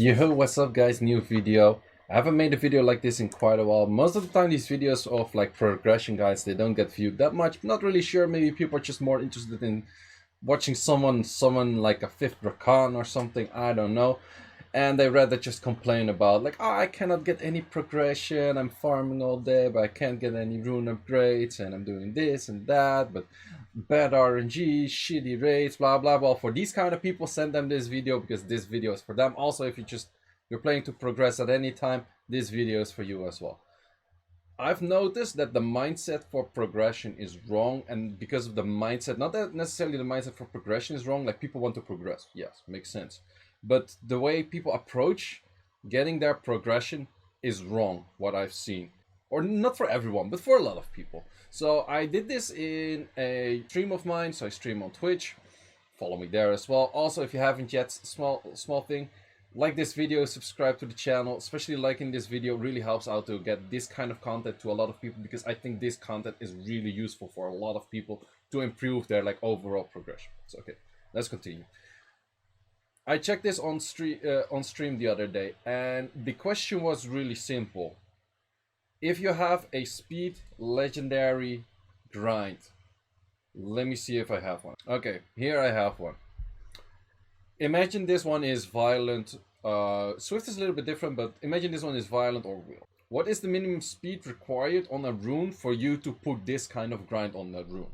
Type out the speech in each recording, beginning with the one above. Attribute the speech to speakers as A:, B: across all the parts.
A: Yo, what's up guys, new video. I haven't made a video like this in quite a while. Most of the time these videos of like progression guides, they don't get viewed that much. Not really sure, maybe people are just more interested in watching someone like a fifth Rakan or something, I don't know. And they rather just complain about like, oh, I cannot get any progression, I'm farming all day, but I can't get any rune upgrades, and I'm doing this and that, but bad RNG, shitty raids, blah blah blah. For these kind of people, send them this video because this video is for them. Also, if you're playing to progress at any time, this video is for you as well. I've noticed that the mindset for progression is wrong, and because of the mindset, not that necessarily the mindset for progression is wrong, like people want to progress, yes, makes sense. But the way people approach getting their progression is wrong, what I've seen. Or not for everyone, but for a lot of people. So I did this in a stream of mine, so I stream on Twitch. Follow me there as well. Also, if you haven't yet, small thing, like this video, subscribe to the channel. Especially liking this video really helps out to get this kind of content to a lot of people, because I think this content is really useful for a lot of people to improve their like overall progression. So okay, let's continue. I checked this on stream the other day, and the question was really simple. If you have a speed legendary grind, let me see if I have one. Okay, here I have one. Imagine this one is violent. Swift is a little bit different, but imagine this one is violent or wheel. What is the minimum speed required on a rune for you to put this kind of grind on that rune?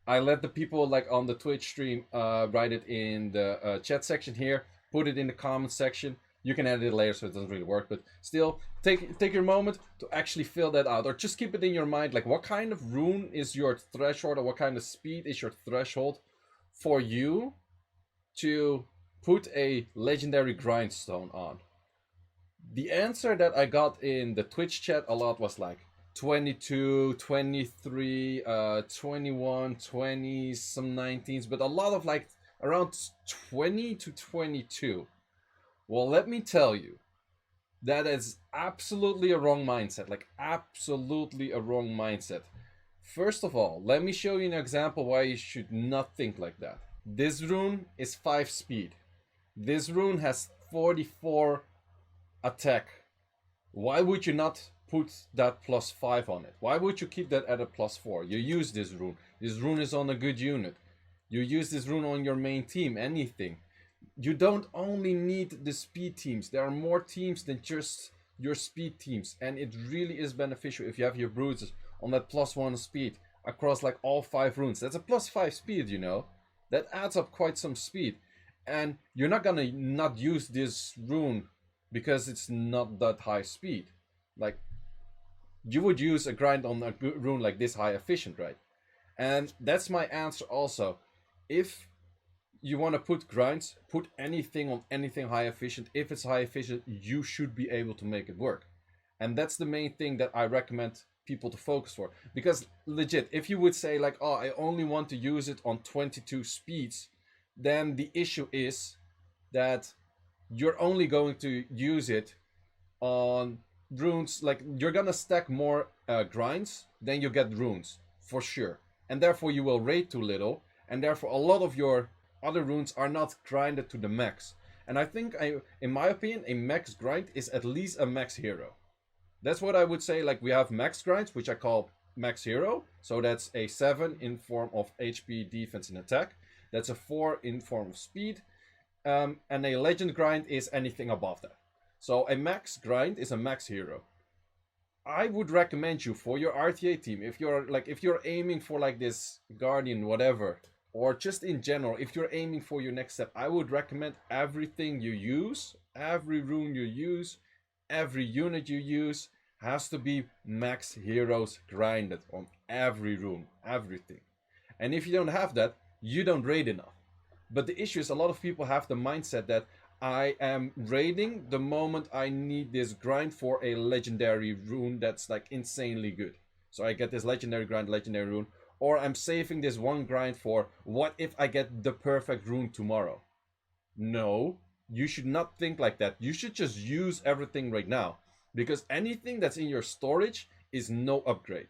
A: I let the people like on the Twitch stream write it in the chat section here, put it in the comment section. You can edit it later, so it doesn't really work, but still, take your moment to actually fill that out, or just keep it in your mind, like what kind of rune is your threshold, or what kind of speed is your threshold for you to put a legendary grindstone on. The answer that I got in the Twitch chat a lot was like 22, 23, 21, 20, some 19s, but a lot of like around 20 to 22. Well, let me tell you, that is absolutely a wrong mindset. Like, absolutely a wrong mindset. First of all, let me show you an example why you should not think like that. This rune is 5 speed. This rune has 44 attack. Why would you not put that +5 on it? Why would you keep that at a +4? You use this rune. This rune is on a good unit. You use this rune on your main team, anything. You don't only need the speed teams. There are more teams than just your speed teams, and it really is beneficial if you have your bruises on that +1 speed across like all 5 runes. That's a +5 speed, you know. That adds up quite some speed, and you're not gonna not use this rune because it's not that high speed. Like, you would use a grind on a rune like this high efficient, right? And that's my answer also. If you want to put grinds, put anything on anything high efficient. If it's high efficient, you should be able to make it work. And that's the main thing that I recommend people to focus for. Because legit, if you would say like, oh, I only want to use it on 22 speeds, then the issue is that you're only going to use it on runes. Like, you're gonna stack more grinds than you get runes, for sure. And therefore you will raid too little, and therefore a lot of your other runes are not grinded to the max. And I think, in my opinion, a max grind is at least a max hero. That's what I would say. Like, we have max grinds, which I call max hero. So that's a 7 in form of HP, defense, and attack. That's a 4 in form of speed. And a legend grind is anything above that. So a max grind is a max hero. I would recommend you for your RTA team, if you're aiming for like this guardian whatever, or just in general, if you're aiming for your next step, I would recommend everything you use, every rune you use, every unit you use has to be max heroes grinded on every rune, everything. And if you don't have that, you don't raid enough. But the issue is, a lot of people have the mindset that I am raiding the moment I need this grind for a legendary rune that's like insanely good. So I get this legendary grind, legendary rune, or I'm saving this one grind for what if I get the perfect rune tomorrow. No, you should not think like that. You should just use everything right now, because anything that's in your storage is no upgrade.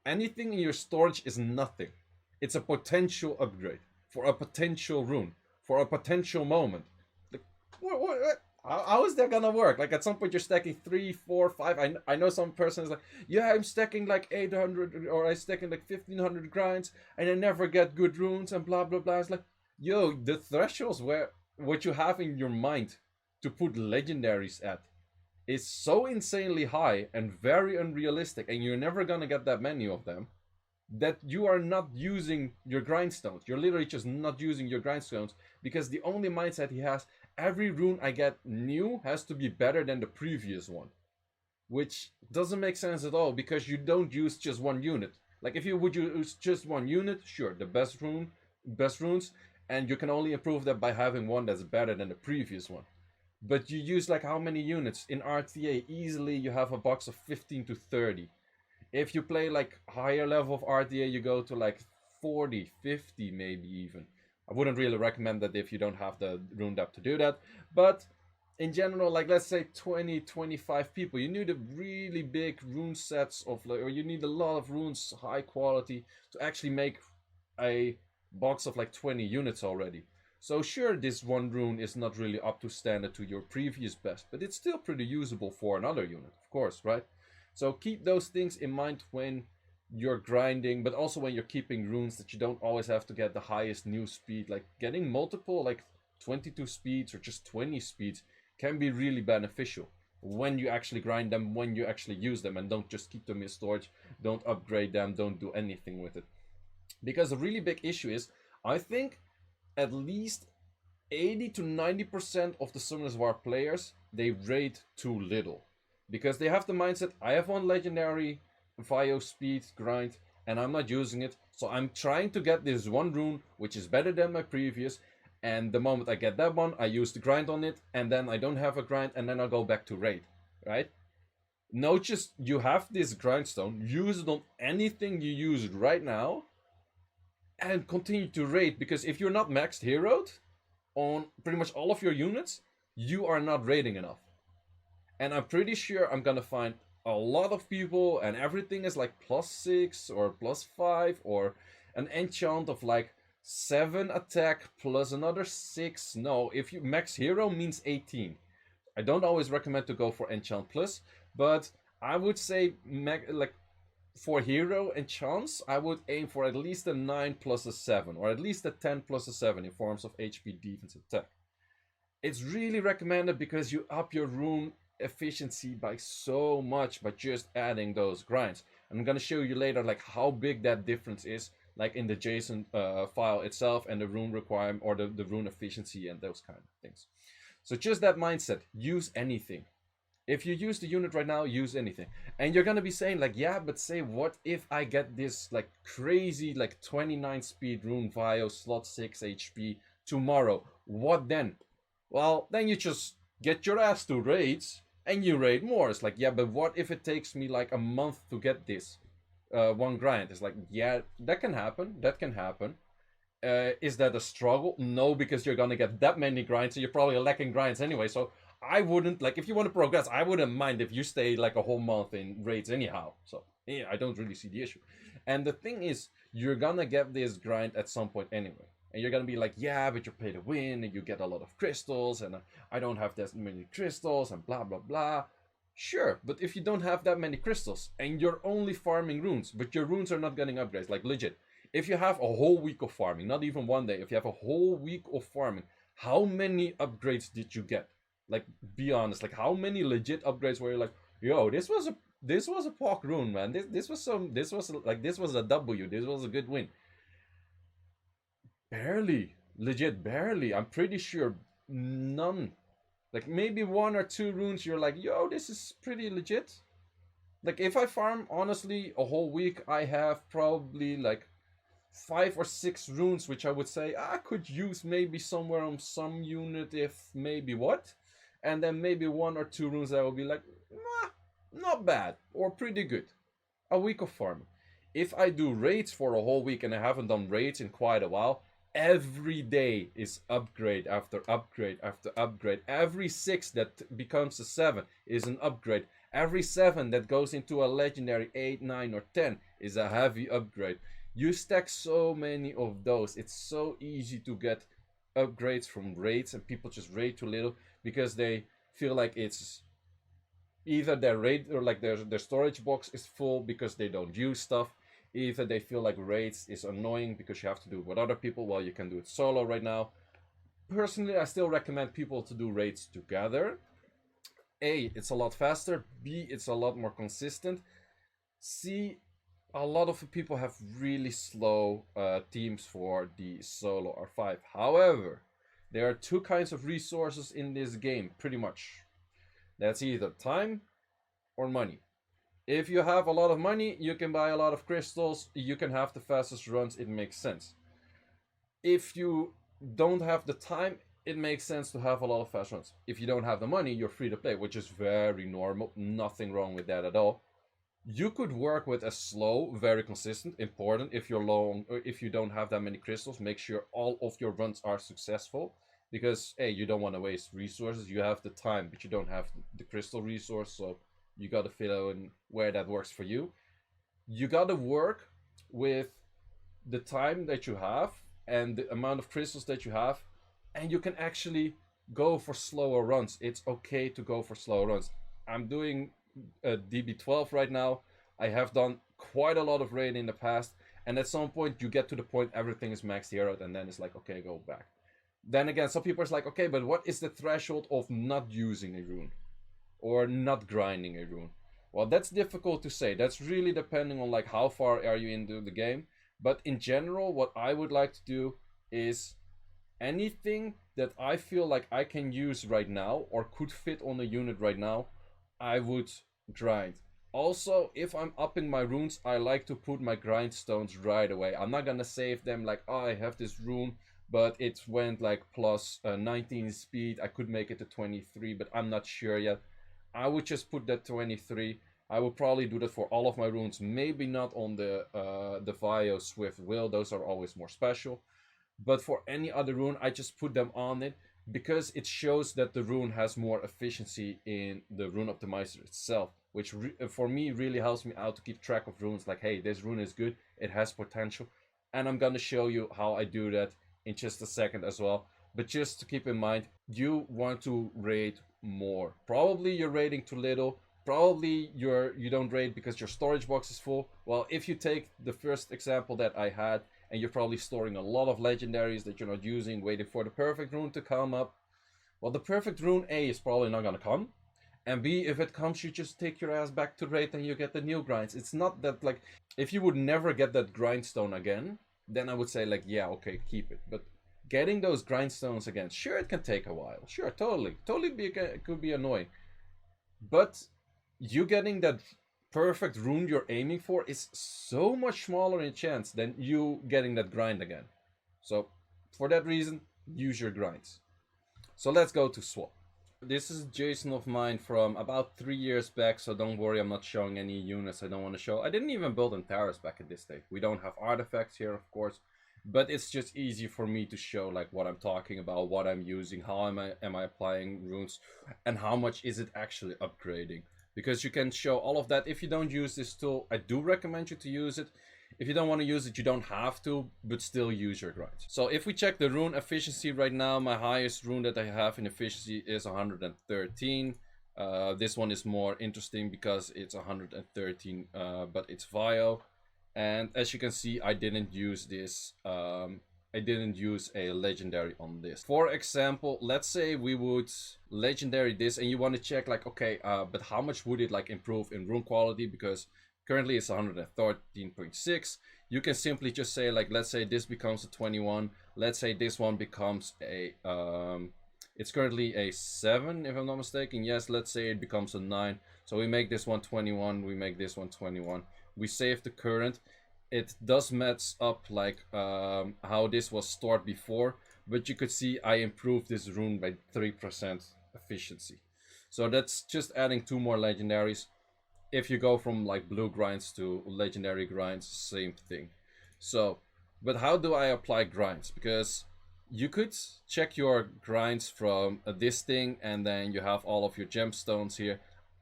A: Anything in your storage is nothing. It's a potential upgrade for a potential rune, for a potential moment. Like, what? How is that gonna work? Like at some point you're stacking 3, 4, 5. I know some person is like, yeah, I'm stacking like 800 or I'm stacking like 1500 grinds and I never get good runes and blah blah blah. It's like, yo, the thresholds where what you have in your mind to put legendaries at is so insanely high and very unrealistic, and you're never gonna get that many of them, that you are not using your grindstones. You're literally just not using your grindstones because the only mindset he has, every rune I get new has to be better than the previous one. Which doesn't make sense at all because you don't use just one unit. Like if you would use just one unit, sure, the best runes, and you can only improve that by having one that's better than the previous one. But you use like how many units? In RTA, easily you have a box of 15 to 30. If you play like higher level of RTA, you go to like 40, 50 maybe even. I wouldn't really recommend that if you don't have the rune depth to do that. But in general, like let's say 20, 25 people, you need a really big rune sets of like, or you need a lot of runes, high quality, to actually make a box of like 20 units already. So sure, this one rune is not really up to standard to your previous best, but it's still pretty usable for another unit, of course, right? So keep those things in mind when you're grinding, but also when you're keeping runes, that you don't always have to get the highest new speed. Like getting multiple, like 22 speeds or just 20 speeds can be really beneficial when you actually grind them, when you actually use them, and don't just keep them in storage, don't upgrade them, don't do anything with it. Because a really big issue is, I think at least 80 to 90% of the Summoners War players, they raid too little. Because they have the mindset, I have one legendary Vio speed grind and I'm not using it, so I'm trying to get this one rune which is better than my previous, and the moment I get that one, I use the grind on it, and then I don't have a grind, and then I'll go back to raid, right? No, just you have this grindstone, use it on anything you use right now, and continue to raid, because if you're not maxed heroed on pretty much all of your units, you are not raiding enough. And I'm pretty sure I'm gonna find a lot of people and everything is like +6 or +5 or an enchant of like 7 attack plus another 6. No, if you max hero means 18. I don't always recommend to go for enchant plus, but I would say like for hero enchants, I would aim for at least a 9 plus a 7 or at least a 10 plus a 7 in forms of HP, defense, attack. It's really recommended because you up your rune efficiency by so much by just adding those grinds. I'm gonna show you later like how big that difference is, like in the JSON file itself and the rune requirement or the rune efficiency and those kind of things. So just that mindset, use anything. If you use the unit right now, use anything. And you're gonna be saying like, yeah, but say what if I get this like crazy like 29 speed rune Vio slot 6 HP tomorrow? What then? Well, then you just get your ass to raids and you raid more. It's like, yeah, but what if it takes me like a month to get this one grind? It's like, yeah, that can happen. That can happen. Is that a struggle? No, because you're gonna get that many grinds, so you're probably lacking grinds anyway. So I wouldn't, like, if you want to progress, I wouldn't mind if you stay like a whole month in raids anyhow. So yeah, I don't really see the issue. And the thing is, you're gonna get this grind at some point anyway. And you're gonna be like, yeah, but you pay to win, and you get a lot of crystals, and I don't have that many crystals, and blah blah blah. Sure, but if you don't have that many crystals, and you're only farming runes, but your runes are not getting upgrades, like legit. If you have a whole week of farming, not even one day, if you have a whole week of farming, how many upgrades did you get? Like, be honest, like how many legit upgrades were you like, yo, this was a POC rune, man. This was a W. This was a good win. Barely, legit, barely. I'm pretty sure none. Like maybe 1 or 2 runes. You're like, yo, this is pretty legit. Like if I farm honestly a whole week, I have probably like 5 or 6 runes, which I would say I could use maybe somewhere on some unit, if maybe what, and then maybe 1 or 2 runes that will be like, nah, not bad or pretty good. A week of farming. If I do raids for a whole week, and I haven't done raids in quite a while, every day is upgrade after upgrade after upgrade. Every 6 that becomes a 7 is an upgrade. Every 7 that goes into a legendary 8, 9, or 10 is a heavy upgrade. You stack so many of those. It's so easy to get upgrades from raids, and people just raid too little because they feel like it's either their raid or like their storage box is full because they don't use stuff. Either they feel like raids is annoying because you have to do it with other people while you can do it solo right now. Personally, I still recommend people to do raids together. A, it's a lot faster. B, it's a lot more consistent. C, a lot of people have really slow teams for the solo R5. However, there are two kinds of resources in this game, pretty much. That's either time or money. If you have a lot of money, you can buy a lot of crystals, you can have the fastest runs, it makes sense. If you don't have the time, it makes sense to have a lot of fast runs. If you don't have the money, you're free to play, which is very normal, nothing wrong with that at all. You could work with a slow, very consistent, important if you're long, or if you don't have that many crystals, make sure all of your runs are successful. Because, hey, you don't want to waste resources. You have the time, but you don't have the crystal resource, so you gotta fill in where that works for you. You gotta work with the time that you have and the amount of crystals that you have, and you can actually go for slower runs. It's okay to go for slower runs. I'm doing DB12 right now. I have done quite a lot of raid in the past, and at some point you get to the point everything is maxed here out, and then it's like, okay, go back. Then again, some people are like, okay, but what is the threshold of not using a rune? Or not grinding a rune? Well, that's difficult to say. That's really depending on like how far are you into the game. But in general, what I would like to do is anything that I feel like I can use right now or could fit on a unit right now, I would grind. Also, if I'm upping my runes, I like to put my grindstones right away. I'm not gonna save them like, oh, I have this rune, but it went like plus 19 speed. I could make it to 23, but I'm not sure yet. I would just put that 23. I would probably do that for all of my runes. Maybe not on the Vio Swift Will. Those are always more special. But for any other rune, I just put them on it because it shows that the rune has more efficiency in the rune optimizer itself, which for me really helps me out to keep track of runes. Like, hey, this rune is good, it has potential, and I'm gonna show you how I do that in just a second as well. But just to keep in mind, you want to raid more. Probably you're raiding too little. Probably you don't raid because your storage box is full. Well, if you take the first example that I had, and you're probably storing a lot of legendaries that you're not using, waiting for the perfect rune to come up. Well, the perfect rune, A, is probably not gonna come. And B, if it comes, you just take your ass back to raid and you get the new grinds. It's not that, like, if you would never get that grindstone again, then I would say, like, yeah, okay, keep it. But getting those grindstones again, sure, it can take a while. Sure, totally. It could be annoying. But you getting that perfect rune you're aiming for is so much smaller in chance than you getting that grind again. So for that reason, use your grinds. So let's go to swap. This is JSON of mine from about 3 years back, so don't worry, I'm not showing any units I don't want to show. I didn't even build Antares back at this stage. We don't have artifacts here, of course, but it's just easy for me to show like what I'm talking about, what I'm using, how am I applying runes, and how much is it actually upgrading. Because you can show all of that. If you don't use this tool, I do recommend you to use it. If you don't want to use it, you don't have to, but still use your grinds. So if we check the rune efficiency right now, my highest rune that I have in efficiency is 113. This one is more interesting because it's 113, but it's Vio. And as you can see, I didn't use this. I didn't use a legendary on this. For example, let's say we would legendary this and you want to check like, okay, but how much would it like improve in rune quality? Because currently it's 113.6. You can simply just say like, let's say this becomes a 21. Let's say this one becomes a, it's currently a 7 if I'm not mistaken. Yes, let's say it becomes a 9. So we make this one 21, we make this one 21. We save the current. It does match up like how this was stored before, but you could see I improved this rune by 3% efficiency. So that's just adding 2 more legendaries. If you go from like blue grinds to legendary grinds, same thing. So, but how do I apply grinds? Because you could check your grinds from this thing and then you have all of your gemstones here,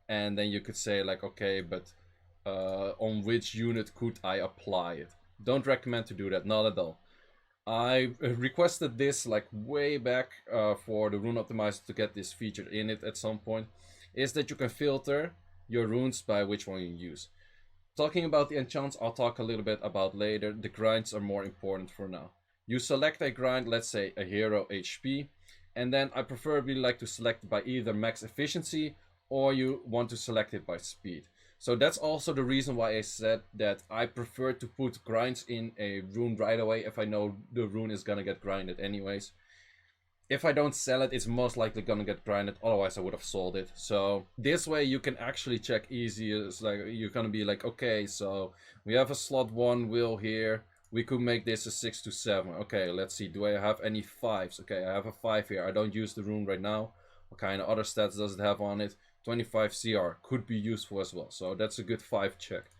A: and then you could say like, okay, but on which unit could I apply it? Don't recommend to do that, not at all. I requested this like way back for the rune optimizer to get this feature in it at some point, is that you can filter your runes by which one you use. Talking about the enchants, I'll talk a little bit about later. The grinds are more important for now. You select a grind, let's say a hero HP, and then I preferably like to select it by either max efficiency or you want to select it by speed. So that's also the reason why I said that I prefer to put grinds in a rune right away if I know the rune is gonna get grinded anyways. If I don't sell it, it's most likely gonna get grinded, otherwise I would have sold it. So this way you can actually check easy. It's like you're gonna be like, okay, so we have a slot 1 wheel here. We could make this a 6 to 7. Okay, let's see. Do I have any 5s? Okay, I have a 5 here. I don't use the rune right now. What kind of other stats does it have on it? 25 CR. Could be useful as well. So that's a good 5 check.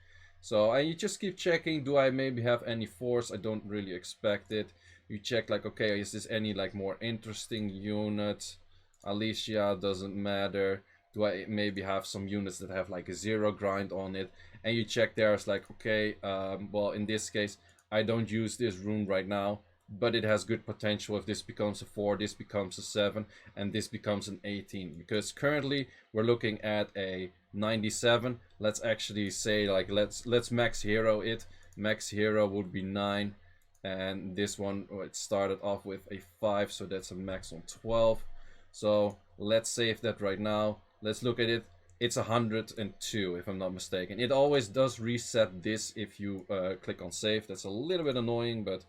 A: So you just keep checking. Do I maybe have any 4s? I don't really expect it. You check like, okay, is this any like more interesting unit? Alicia, doesn't matter. Do I maybe have some units that have like a 0 grind on it? And you check there, it's like, okay, well, in this case, I don't use this rune right now, but it has good potential. If this becomes a 4, this becomes a 7, and this becomes an 18. Because currently we're looking at a 97. Let's actually say like let's max hero it. Max hero would be 9. And this one, it started off with a 5, so that's a max on 12. So let's save that right now. Let's look at it. It's 102 if I'm not mistaken. It always does reset this if you click on save. That's a little bit annoying, but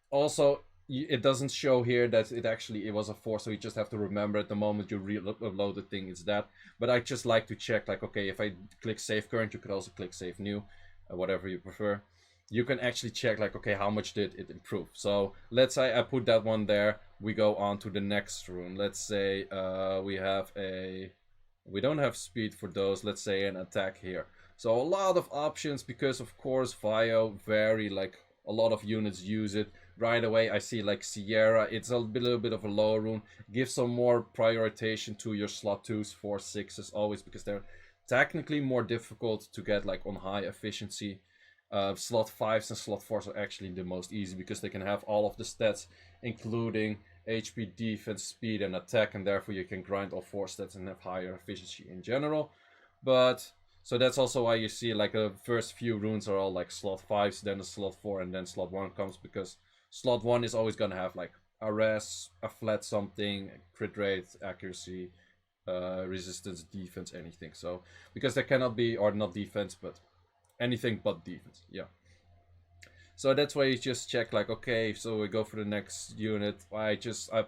A: also it doesn't show here that it was a 4, so you just have to remember at the moment you re-upload the thing, it's that. But I just like to check like, okay, if I click save current, you could also click save new, whatever you prefer. You can actually check like, okay, how much did it improve? So let's say I put that one there. We go on to the next rune. Let's say we don't have speed for those. Let's say an attack here. So a lot of options because of course Vio vary, like a lot of units use it. Right away I see like Sierra, it's a little bit of a lower rune. Give some more prioritization to your slot 2s, 4, 6s always, because they're technically more difficult to get like on high efficiency. Slot 5s and slot 4s are actually the most easy because they can have all of the stats, including HP, defense, speed, and attack, and therefore you can grind all 4 stats and have higher efficiency in general. But so that's also why you see like the first few runes are all like slot 5s, then a slot 4, and then slot 1 comes, because slot 1 is always gonna have like a res, a flat something, crit rate, accuracy, resistance, defense, anything. So because there cannot be, or not defense, but anything but defense, yeah. So that's why you just check like, okay, so we go for the next unit. I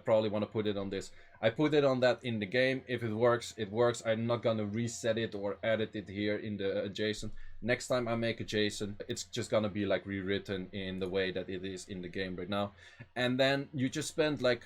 A: probably want to put it on this. I put it on that in the game. If it works, it works. I'm not gonna reset it or edit it here in the adjacent. Next time I make adjacent, it's just gonna be like rewritten in the way that it is in the game right now. And then you spend like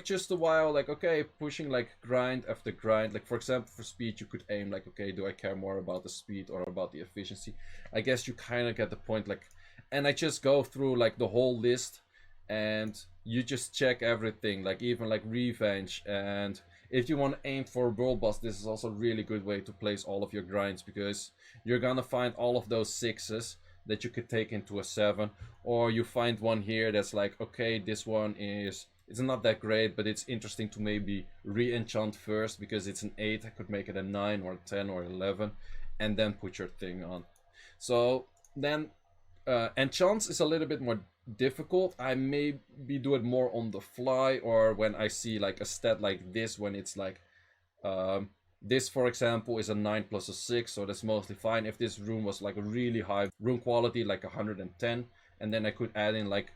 A: just a while like, okay, pushing like grind after grind. Like for example, for speed you could aim like, okay, do I care more about the speed or about the efficiency? I guess you kind of get the point. Like, and I just go through like the whole list and you just check everything, like even like revenge. And if you want to aim for world boss, this is also a really good way to place all of your grinds, because you're gonna find all of those 6s that you could take into a 7, or you find one here that's like, okay, this one it's not that great, but it's interesting to maybe re-enchant first because it's an 8. I could make it a 9 or a 10 or 11 and then put your thing on. So then enchants is a little bit more difficult. I maybe do it more on the fly, or when I see like a stat like this, when it's like this for example is a 9 plus a 6, so that's mostly fine. If this rune was like a really high rune quality, like 110, and then I could add in like,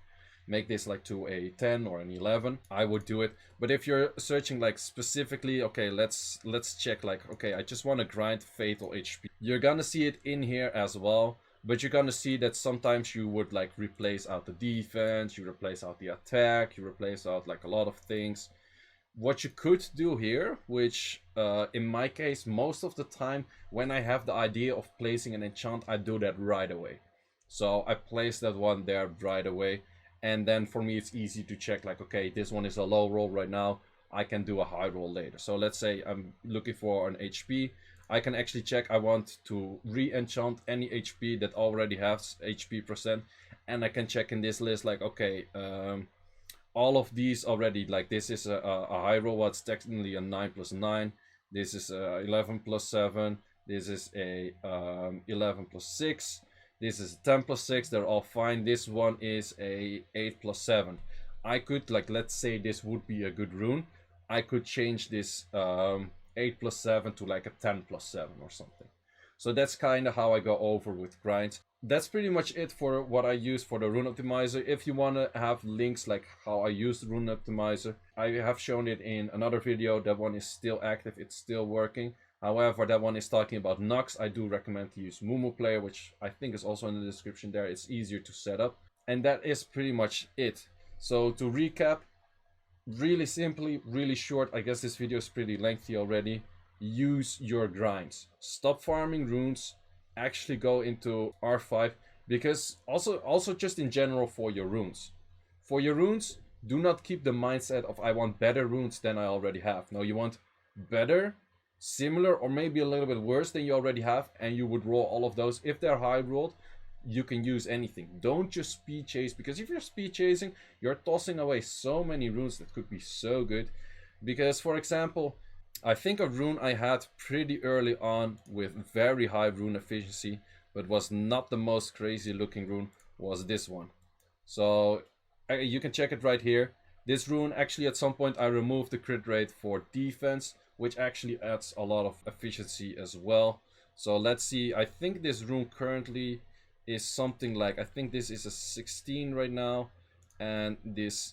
A: make this like to a 10 or an 11, I would do it. But if you're searching like specifically, okay, let's check like, okay, I just want to grind fatal HP, you're gonna see it in here as well. But you're gonna see that sometimes you would like replace out the defense, you replace out the attack, you replace out like a lot of things. What you could do here, which in my case most of the time when I have the idea of placing an enchant, I do that right away. So I place that one there right away, and then for me it's easy to check like, okay, this one is a low roll right now, I can do a high roll later. So let's say I'm looking for an HP, I can actually check I want to re-enchant any HP that already has HP percent, and I can check in this list like, okay, all of these already, like this is a high roll, what's technically a 9 plus 9, this is a 11 plus 7, this is a 11 plus 6, this is 10 plus 6, they're all fine. This one is a 8 plus 7. I could, like, let's say this would be a good rune, I could change this 8 plus 7 to like a 10 plus 7 or something. So that's kind of how I go over with grinds. That's pretty much it for what I use for the rune optimizer. If you want to have links like how I use the rune optimizer, I have shown it in another video. That one is still active, it's still working. However, that one is talking about Nox. I do recommend to use Mumu Player, which I think is also in the description there. It's easier to set up. And that is pretty much it. So to recap, really simply, really short, I guess this video is pretty lengthy already. Use your grinds. Stop farming runes. Actually go into R5, because also just in general for your runes. For your runes, do not keep the mindset of I want better runes than I already have. No, you want better, similar, or maybe a little bit worse than you already have, and you would roll all of those. If they're high rolled, you can use anything. Don't just speed chase, because if you're speed chasing, you're tossing away so many runes that could be so good. Because, for example, I think a rune I had pretty early on with very high rune efficiency, but was not the most crazy looking rune, was this one. So you can check it right here. This rune, actually at some point I removed the crit rate for defense, which actually adds a lot of efficiency as well. So let's see, I think this rune currently is something like, I think this is a 16 right now, and this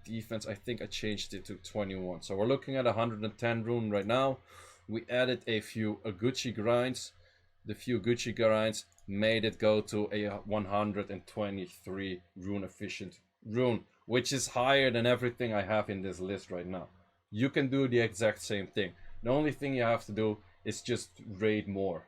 A: defense, I think I changed it to 21. So we're looking at 110 rune right now. We added a few Gucci grinds. The few Gucci grinds made it go to a 123 rune efficient rune, which is higher than everything I have in this list right now. You can do the exact same thing. The only thing you have to do is just raid more.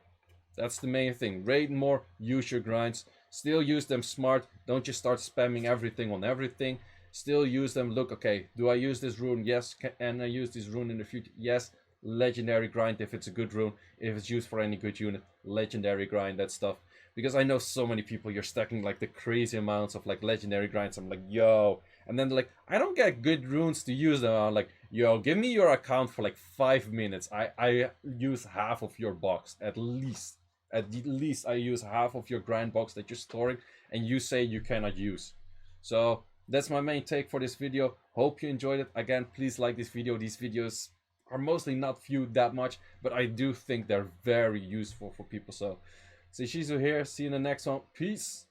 A: That's the main thing. Raid more, use your grinds. Still use them smart. Don't just start spamming everything on everything. Still use them. Look, okay, do I use this rune? Yes. Can I use this rune in the future? Yes. Legendary grind if it's a good rune. If it's used for any good unit, legendary grind that stuff. Because I know so many people, you're stacking like the crazy amounts of like legendary grinds. I'm like, yo. And then they're like, I don't get good runes to use them. I'm like, yo, give me your account for like 5 minutes. I use half of your box at least. At least I use half of your grind box that you're storing, and you say you cannot use. So that's my main take for this video. Hope you enjoyed it. Again, please like this video. These videos are mostly not viewed that much, but I do think they're very useful for people. So Seiishizo here. See you in the next one. Peace.